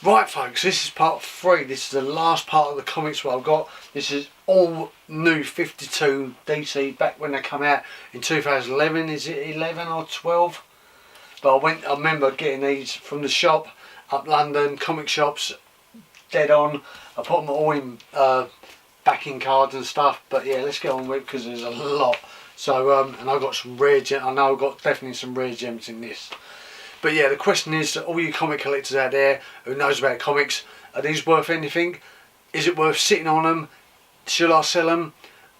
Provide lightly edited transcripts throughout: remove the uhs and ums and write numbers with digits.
Right folks, this is part 3. This is the last part of the comics what I've got. This is all new 52 DC back when they come out in 2011. Is it 11 or 12? But I remember getting these from the shop up London, comic shops, dead on. I put them all in backing cards and stuff. But yeah, let's get on with it because there's a lot. So and I've got some rare gems. I know I've got definitely some rare gems in this. But yeah, the question is, all you comic collectors out there who knows about comics, are these worth anything? Is it worth sitting on them? Should I sell them?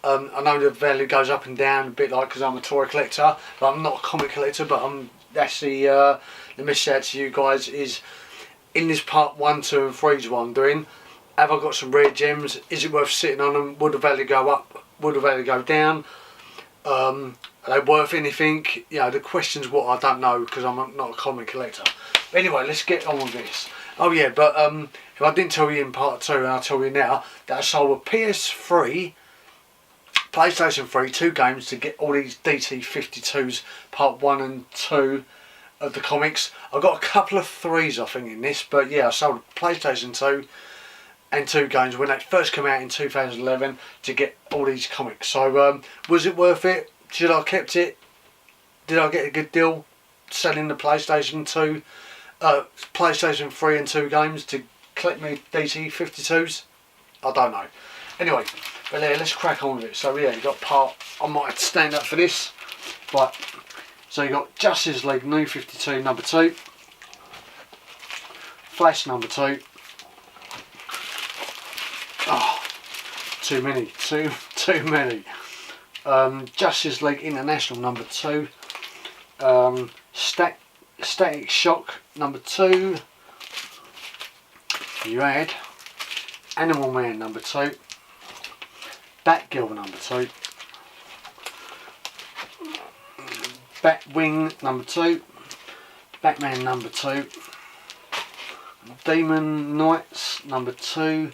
I know the value goes up and down a bit, like because I'm a toy collector, but I'm not a comic collector. But that's the message out to you guys is in this part 1, 2 and 3 is what I'm doing. Have I got some rare gems? Is it worth sitting on them? Would the value go up? Would the value go down? Are they worth anything? You know, the question's what I don't know because I'm not a comic collector. But anyway, let's get on with this. Oh yeah, but if I didn't tell you in part 2, and I'll tell you now, that I sold a PS3, PlayStation 3, 2 games to get all these DC 52s, part 1 and 2 of the comics. I got a couple of 3s I think in this, but yeah, I sold a PlayStation 2 and 2 games when they first came out in 2011 to get all these comics. So was it worth it? Should I have kept it? Did I get a good deal selling the PlayStation 2, PlayStation 3 and 2 games to collect me DC 52s? I don't know. Anyway, but yeah, let's crack on with it. So yeah, you got part, I might have to stand up for this. Right, so you got Justice League New 52 number 2, Flash number 2. Oh, too many. Justice League International number 2, Static Shock number 2. You had Animal Man number 2, Batgirl number 2, Batwing number 2, Batman number 2, Demon Knights number 2,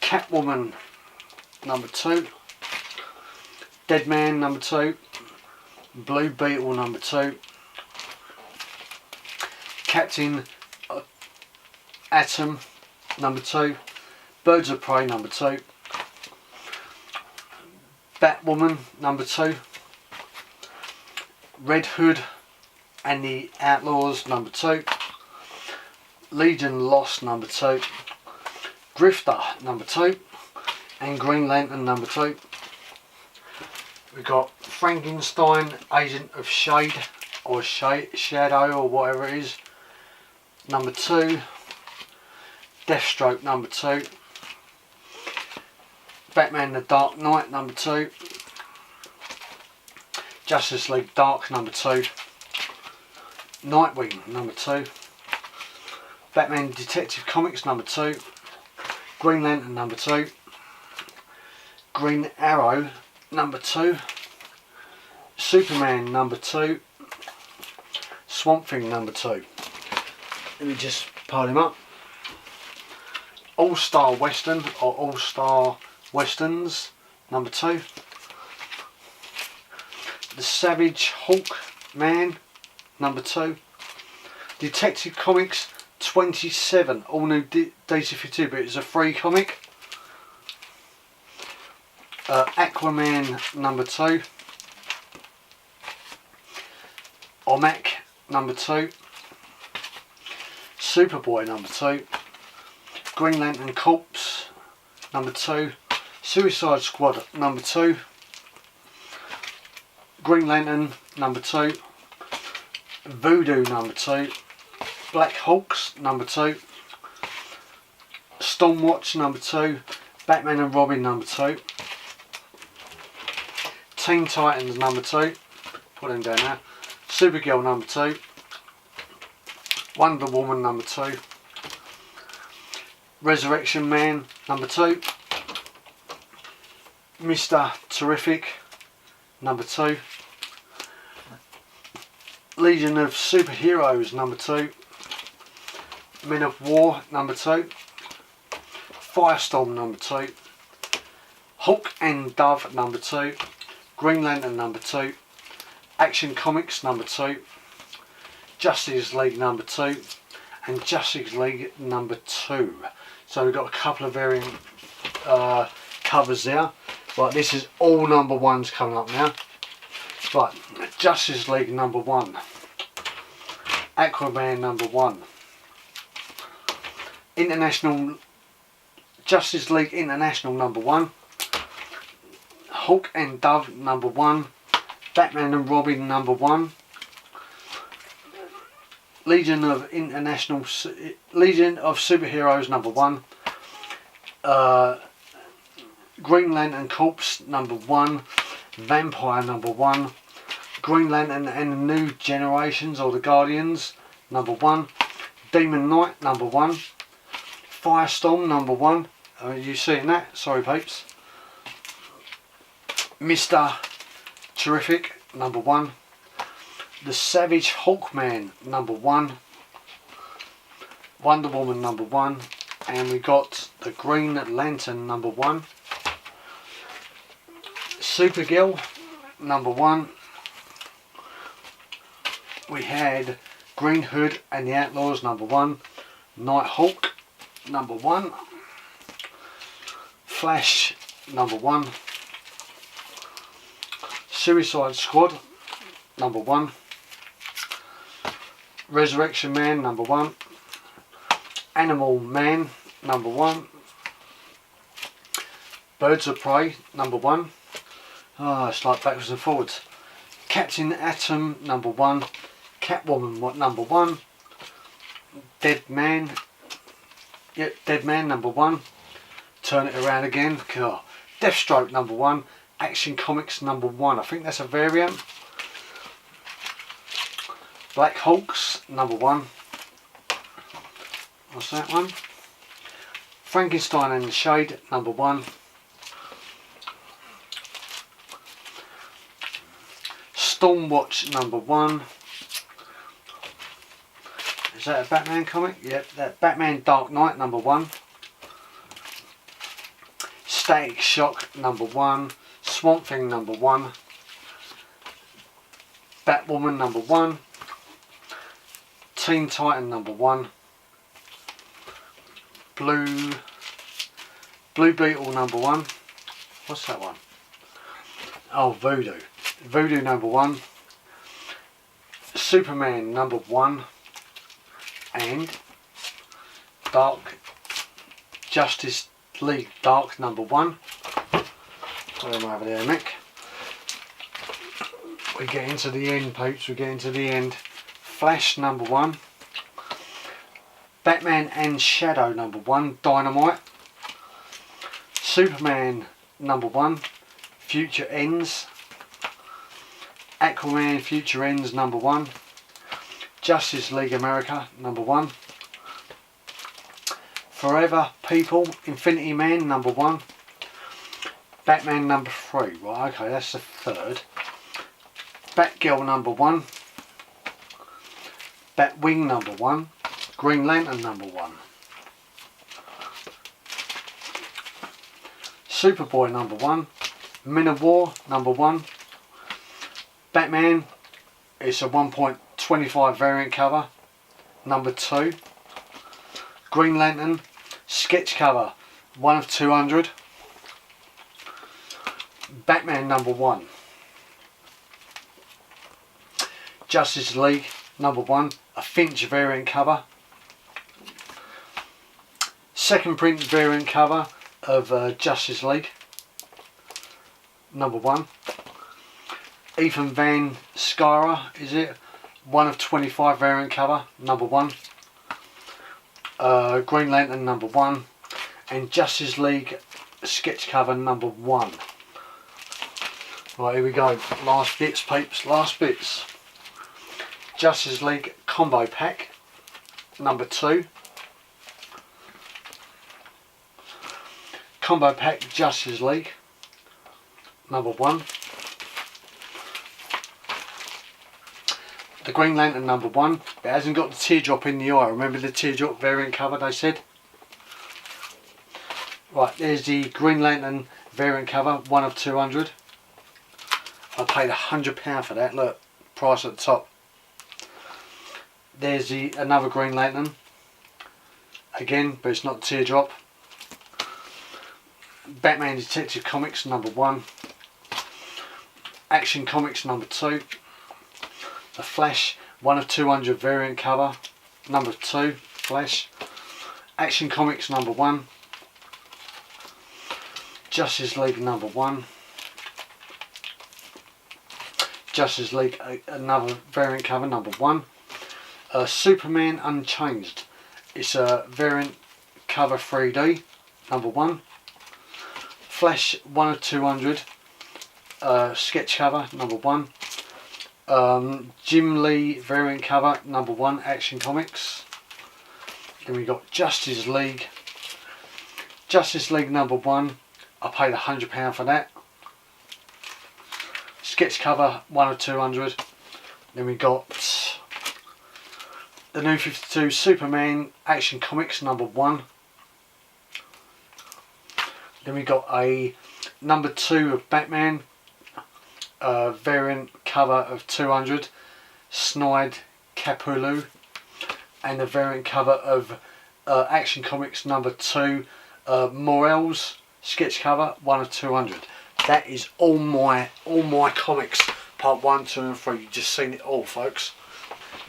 Catwoman number 2, Deadman number 2, Blue Beetle number 2, Captain Atom number 2, Birds of Prey number 2, Batwoman number 2, Red Hood and the Outlaws number 2, Legion Lost number 2, Drifter number 2, and Green Lantern number 2. We've got Frankenstein, Agent of Shade or Shadow or whatever it is, number 2, Deathstroke number 2, Batman the Dark Knight number 2, Justice League Dark number 2, Nightwing number 2, Batman Detective Comics number 2, Green Lantern number 2, Green Arrow number 2, Superman number 2, Swamp Thing number 2. Let me just pile him up. All-Star Western or All-Star Westerns number 2, The Savage Hulk Man number 2, Detective Comics 27, all new DC 52, but it's a free comic. Aquaman number 2, Omac number 2, Superboy number 2, Green Lantern Corps number 2, Suicide Squad number 2, Green Lantern number 2, Voodoo number 2, Black Hawks number 2, Stormwatch number 2, Batman and Robin number 2, Teen Titans number 2, put them down now, Supergirl number 2, Wonder Woman number 2, Resurrection Man number 2, Mr. Terrific number 2, Legion of Superheroes number 2, Men of War number 2, Firestorm number 2, Hulk and Dove number 2, Green Lantern number 2, Action Comics number 2, Justice League number 2, and Justice League number 2. So we've got a couple of variant covers there. Right, this is all number 1s coming up now. Right, Justice League number 1, Aquaman number 1, International Justice League International number 1, Hulk and Dove number 1, Batman and Robin number 1, Legion of Superheroes number 1, Green Lantern Corps number 1, Vampire number 1, Green Lantern and the New Generations or the Guardians number 1, Demon Knight number 1, Firestorm number 1. You seeing that? Sorry peeps. Mr. Terrific number 1, The Savage Hawkman number 1, Wonder Woman number 1, and we got the Green Lantern number 1, Supergirl number 1. We had Green Hood and the Outlaws number 1, Nighthawk number 1, Flash number 1, Suicide Squad number 1, Resurrection Man number 1, Animal Man number 1, Birds of Prey number 1. Oh, it's like backwards and forwards. Captain Atom number 1, Catwoman number 1, Dead Man number 1, turn it around again, oh. Deathstroke number 1, Action Comics number 1, I think that's a variant. Black Hawks number 1, what's that one? Frankenstein and the Shade number 1, Stormwatch number 1. Is that a Batman comic? Yep, that Batman Dark Knight number 1. Static Shock number 1. Swamp Thing number 1. Batwoman number 1. Teen Titan number 1. Blue Beetle number 1. What's that one? Oh, Voodoo number 1, Superman number 1, and Dark Justice League Dark number 1. Put them over there, Mick. We get into the end, peeps, we get into the end. Flash number 1, Batman and Shadow number 1, Dynamite, Superman number 1, Future Ends, Aquaman Future Ends number 1, Justice League America number 1, Forever People Infinity Man number 1, Batman number 3, right, okay, that's the third, Batgirl number 1, Batwing number 1, Green Lantern number 1, Superboy number 1, Men of War number 1, Batman, it's a 1.25 variant cover, number 2. Green Lantern, sketch cover, 1 of 200. Batman number 1. Justice League number 1, a Finch variant cover. Second print variant cover of Justice League number 1. Ethan Van Sciver, is it? 1 of 25 variant cover, number 1. Green Lantern number 1. And Justice League sketch cover number 1. Right, here we go. Last bits, peeps, last bits. Justice League combo pack, number 2. Combo pack Justice League, number 1. The Green Lantern number 1. It hasn't got the teardrop in the eye. Remember the teardrop variant cover they said? Right, there's the Green Lantern variant cover, 1 of 200. I paid £100 for that. Look, price at the top. There's another Green Lantern, again, but it's not Teardrop. Batman Detective Comics #1. Action Comics #2. The Flash 1 of 200 variant cover #2. Flash. Action Comics #1. Justice League #1. Justice League, another variant cover #1. Superman Unchanged. It's a variant cover 3D #1. Flash 1 of 200 sketch cover #1. Jim Lee variant cover #1 Action Comics. Then we got Justice League. Justice League #1. I paid £100 for that. Sketch cover 1 of 200. Then we got the New 52 Superman Action Comics #1. Then we got a #2 of Batman variant cover of 200 Snide Capullo, and the variant cover of Action Comics #2 Morels sketch cover 1 of 200. That is all my comics, part 1, 2 and 3. You've just seen it all, folks.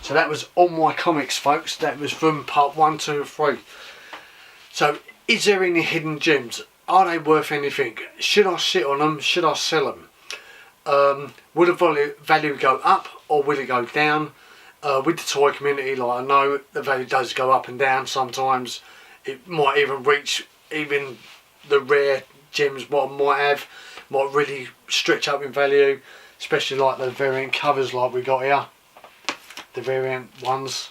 So that was all my comics, folks. That was from part 1, 2 and 3. So is there any hidden gems? Are they worth anything? Should I sit on them? Should I sell them? Will the value go up or will it go down? With the toy community, like, I know the value does go up and down sometimes. It might even reach, even the rare gems what I might have might really stretch up in value, especially like the variant covers like we got here, the variant ones,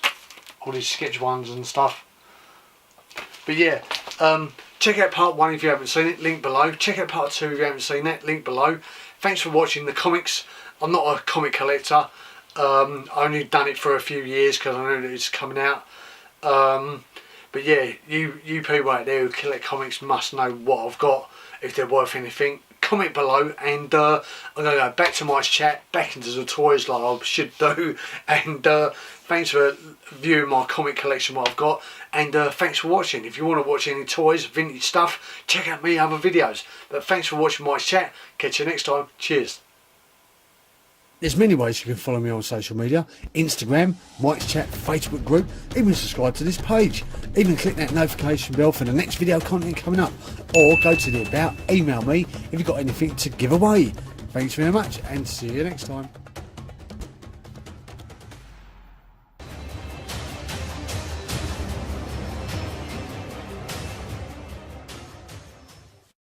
all these sketch ones and stuff. But yeah, check out part 1 if you haven't seen it, link below. Check out part 2 if you haven't seen that, link below. Thanks for watching the comics. I'm not a comic collector. I only done it for a few years because I knew that it's coming out. But yeah, you people out there who collect comics must know what I've got, if they're worth anything. Comment below, and I'm going to go back to my chat, back into the toys like I should do. And thanks for viewing my comic collection, what I've got. And thanks for watching. If you want to watch any toys, vintage stuff, check out my other videos. But thanks for watching my chat. Catch you next time. Cheers. There's many ways you can follow me on social media: Instagram, Mike's Chat Facebook group, even subscribe to this page, even click that notification bell for the next video content coming up, or go to the about, email me if you've got anything to give away. Thanks very much and see you next time.